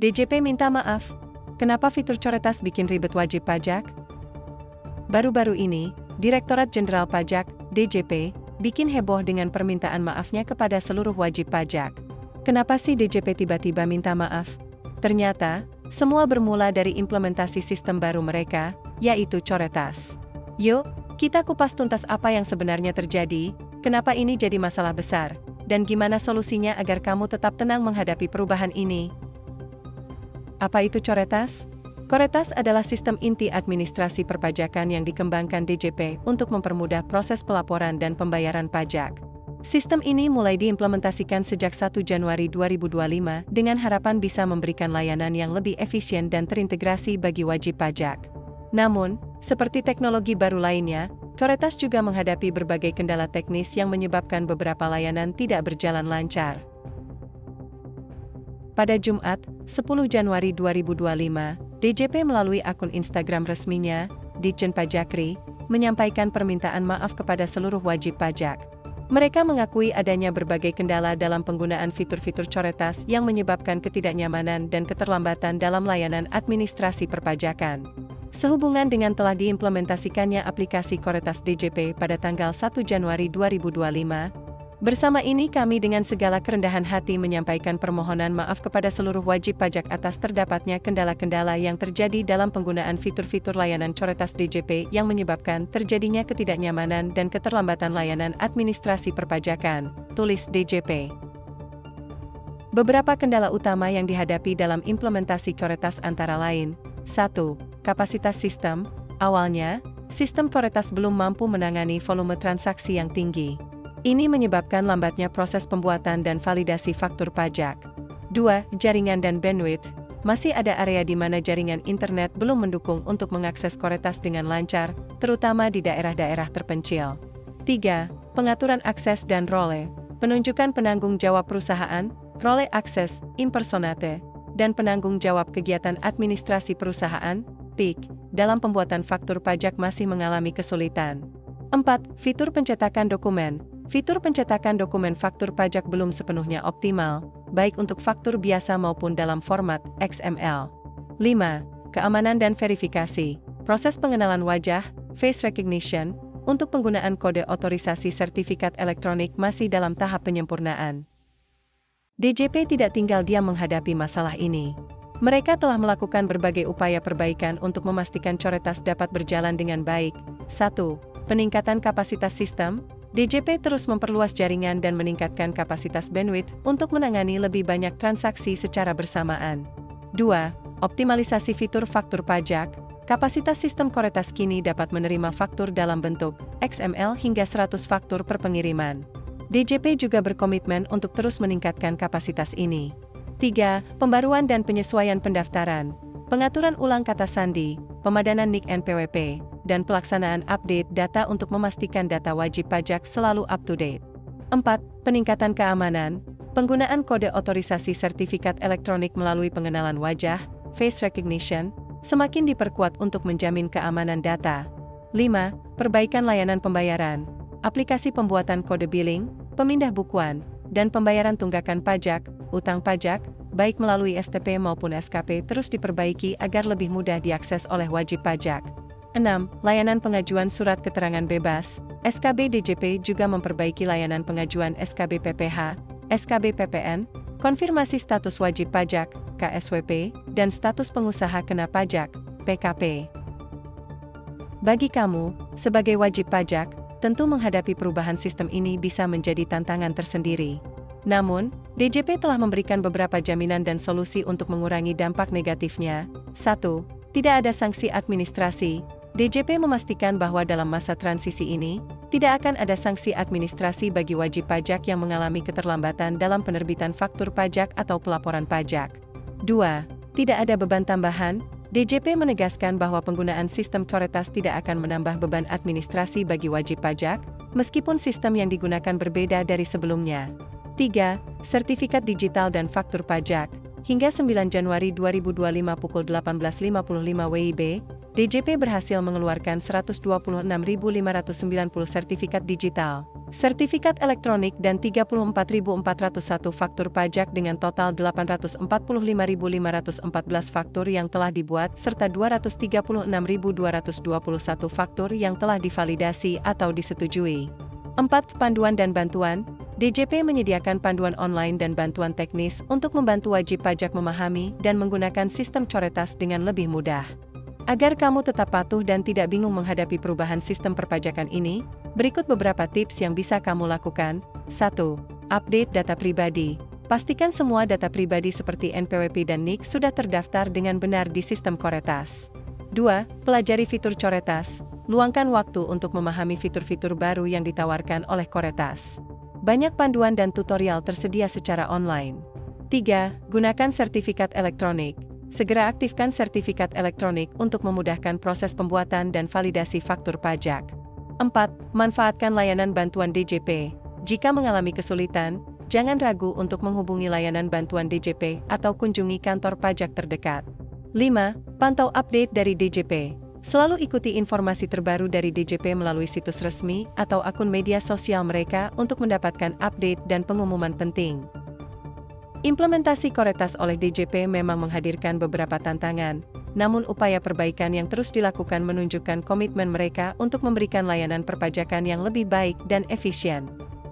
DJP minta maaf. Kenapa fitur coretas bikin ribet wajib pajak? Baru-baru ini, Direktorat Jenderal Pajak, DJP, bikin heboh dengan permintaan maafnya kepada seluruh wajib pajak. Kenapa sih DJP tiba-tiba minta maaf? Ternyata, semua bermula dari implementasi sistem baru mereka, yaitu coretas. Yuk, kita kupas tuntas apa yang sebenarnya terjadi, kenapa ini jadi masalah besar, dan gimana solusinya agar kamu tetap tenang menghadapi perubahan ini. Apa itu coretas? Coretas adalah sistem inti administrasi perpajakan yang dikembangkan DJP untuk mempermudah proses pelaporan dan pembayaran pajak. Sistem ini mulai diimplementasikan sejak 1 Januari 2025 dengan harapan bisa memberikan layanan yang lebih efisien dan terintegrasi bagi wajib pajak. Namun, seperti teknologi baru lainnya, coretas juga menghadapi berbagai kendala teknis yang menyebabkan beberapa layanan tidak berjalan lancar. Pada Jumat, 10 Januari 2025, DJP melalui akun Instagram resminya, Ditjen Pajakri, menyampaikan permintaan maaf kepada seluruh wajib pajak. Mereka mengakui adanya berbagai kendala dalam penggunaan fitur-fitur coretas yang menyebabkan ketidaknyamanan dan keterlambatan dalam layanan administrasi perpajakan. Sehubungan dengan telah diimplementasikannya aplikasi coretas DJP pada tanggal 1 Januari 2025, bersama ini kami dengan segala kerendahan hati menyampaikan permohonan maaf kepada seluruh wajib pajak atas terdapatnya kendala-kendala yang terjadi dalam penggunaan fitur-fitur layanan coretas DJP yang menyebabkan terjadinya ketidaknyamanan dan keterlambatan layanan administrasi perpajakan, tulis DJP. Beberapa kendala utama yang dihadapi dalam implementasi coretas antara lain, 1. Kapasitas sistem. Awalnya, sistem coretas belum mampu menangani volume transaksi yang tinggi. Ini menyebabkan lambatnya proses pembuatan dan validasi faktur pajak. 2. Jaringan dan bandwidth. Masih ada area di mana jaringan internet belum mendukung untuk mengakses coretas dengan lancar, terutama di daerah-daerah terpencil. 3. Pengaturan akses dan role. Penunjukan penanggung jawab perusahaan, role akses, impersonate, dan penanggung jawab kegiatan administrasi perusahaan, PIK, dalam pembuatan faktur pajak masih mengalami kesulitan. 4. Fitur pencetakan dokumen. Fitur pencetakan dokumen faktur pajak belum sepenuhnya optimal, baik untuk faktur biasa maupun dalam format XML. 5. Keamanan dan verifikasi. Proses pengenalan wajah, face recognition, untuk penggunaan kode otorisasi sertifikat elektronik masih dalam tahap penyempurnaan. DJP tidak tinggal diam menghadapi masalah ini. Mereka telah melakukan berbagai upaya perbaikan untuk memastikan coretas dapat berjalan dengan baik. 1. Peningkatan kapasitas sistem. DJP terus memperluas jaringan dan meningkatkan kapasitas bandwidth untuk menangani lebih banyak transaksi secara bersamaan. 2. Optimalisasi fitur faktur pajak. Kapasitas sistem coretas kini dapat menerima faktur dalam bentuk XML hingga 100 faktur per pengiriman. DJP juga berkomitmen untuk terus meningkatkan kapasitas ini. 3. Pembaruan dan penyesuaian pendaftaran. Pengaturan ulang kata sandi, pemadanan NIK NPWP, dan pelaksanaan update data untuk memastikan data wajib pajak selalu up-to-date. 4. Peningkatan keamanan. Penggunaan kode otorisasi sertifikat elektronik melalui pengenalan wajah, face recognition, semakin diperkuat untuk menjamin keamanan data. 5. Perbaikan layanan pembayaran. Aplikasi pembuatan kode billing, pemindah bukuan, dan pembayaran tunggakan pajak, utang pajak, baik melalui STP maupun SKP terus diperbaiki agar lebih mudah diakses oleh wajib pajak. 6. Layanan pengajuan surat keterangan bebas. SKB DJP juga memperbaiki layanan pengajuan SKB PPH, SKB PPN, konfirmasi status wajib pajak, KSWP, dan status pengusaha kena pajak, PKP. Bagi kamu, sebagai wajib pajak, tentu menghadapi perubahan sistem ini bisa menjadi tantangan tersendiri. Namun, DJP telah memberikan beberapa jaminan dan solusi untuk mengurangi dampak negatifnya. 1. Tidak ada sanksi administrasi. DJP memastikan bahwa dalam masa transisi ini, tidak akan ada sanksi administrasi bagi wajib pajak yang mengalami keterlambatan dalam penerbitan faktur pajak atau pelaporan pajak. 2. Tidak ada beban tambahan. DJP menegaskan bahwa penggunaan sistem coretas tidak akan menambah beban administrasi bagi wajib pajak, meskipun sistem yang digunakan berbeda dari sebelumnya. 3. Sertifikat digital dan faktur pajak. Hingga 9 Januari 2025 pukul 18.55 WIB, DJP berhasil mengeluarkan 126.590 sertifikat digital, sertifikat elektronik dan 34.401 faktur pajak dengan total 845.514 faktur yang telah dibuat serta 236.221 faktur yang telah divalidasi atau disetujui. 4. Panduan dan bantuan. DJP menyediakan panduan online dan bantuan teknis untuk membantu wajib pajak memahami dan menggunakan sistem Coretas dengan lebih mudah. Agar kamu tetap patuh dan tidak bingung menghadapi perubahan sistem perpajakan ini, berikut beberapa tips yang bisa kamu lakukan. 1. Update data pribadi. Pastikan semua data pribadi seperti NPWP dan NIK sudah terdaftar dengan benar di sistem Coretas. 2. Pelajari fitur Coretas. Luangkan waktu untuk memahami fitur-fitur baru yang ditawarkan oleh Coretas. Banyak panduan dan tutorial tersedia secara online. 3. Gunakan sertifikat elektronik. Segera aktifkan sertifikat elektronik untuk memudahkan proses pembuatan dan validasi faktur pajak. 4. Manfaatkan layanan bantuan DJP. Jika mengalami kesulitan, jangan ragu untuk menghubungi layanan bantuan DJP atau kunjungi kantor pajak terdekat. 5. Pantau update dari DJP. Selalu ikuti informasi terbaru dari DJP melalui situs resmi atau akun media sosial mereka untuk mendapatkan update dan pengumuman penting. Implementasi Coretas oleh DJP memang menghadirkan beberapa tantangan, namun upaya perbaikan yang terus dilakukan menunjukkan komitmen mereka untuk memberikan layanan perpajakan yang lebih baik dan efisien.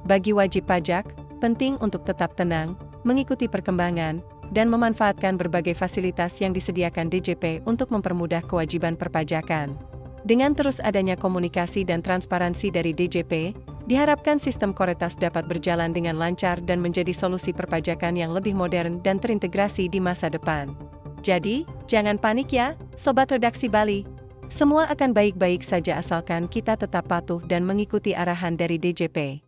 Bagi wajib pajak, penting untuk tetap tenang, mengikuti perkembangan, dan memanfaatkan berbagai fasilitas yang disediakan DJP untuk mempermudah kewajiban perpajakan. Dengan terus adanya komunikasi dan transparansi dari DJP, diharapkan sistem Coretas dapat berjalan dengan lancar dan menjadi solusi perpajakan yang lebih modern dan terintegrasi di masa depan. Jadi, jangan panik ya, Sobat Redaksi Bali. Semua akan baik-baik saja asalkan kita tetap patuh dan mengikuti arahan dari DJP.